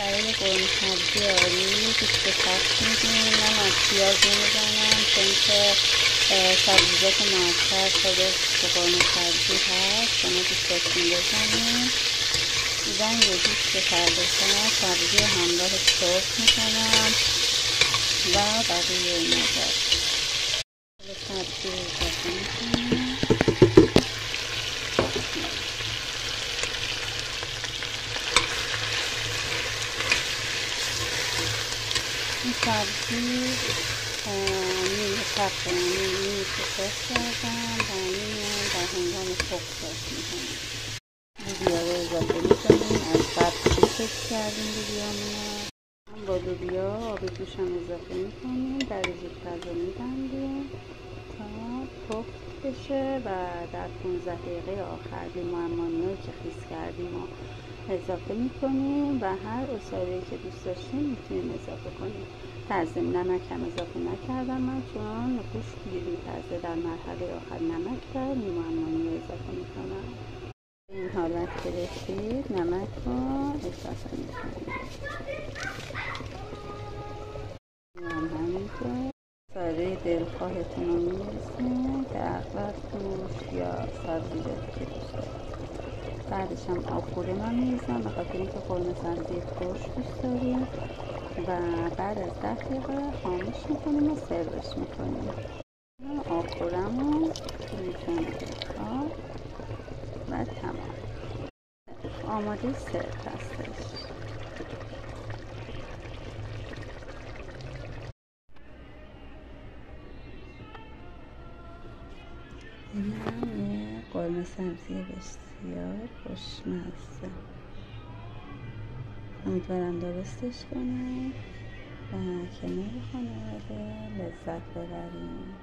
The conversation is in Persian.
برای قرمه سبزی آلو گوشت سبز میدیم. من از پیاز نمیزنم چون که سبزیجات معطر شده که قرمه سبزی هست. شما دوستتون بزنیم. رنگ گوشت کردشم سبزی همراه سرخ میکنم و بقیه مقدار سبزی رو اضافه میکنم. این سبزی نیمه تقریبا نیمه سرخ کردم و نیمه در هنگام پخت باش میکنم. لوبیا رو اضافه میکنیم. از قبل سیخش کردیم لوبیامونو. با لوبیا آب جوش هم اضافه میکنیم. درجه غذا میبندیم تا پخت بشه و در 15 دقیقه آخر لیمو عمانی‌هایی که خیس کردیم و اضافه میکنیم و هر عصاره که دوست داشتیم میتونیم اضافه کنیم. در ضمن نمک هم اضافه نکردم من چون گوشت گیر می‌کرده. در مرحله آخر نمک و لیمو عمانی رو اضافه میکنم. این حالت که رسید نمک رو اضافه میکنیم. همینطور عصاره دلخواهتون رو می‌ریزیم که اغلب گوشت یا سبزیجاتی که دوست دارید. بعدش هم آبخوره من می‌ریزم به خاطر اینکه قرمه سبزی ترش دوست داریم و بعد از 10 دقیقه خاموش میکنیم و سروش میکنیم. آبخورم رو میزنیم آب و تمام. آماده سرو هستش. اینم یه قرمه سبزی بسیار خوشمزه. امیدوارم درستش کنم و کنار خانواده لذت ببریم.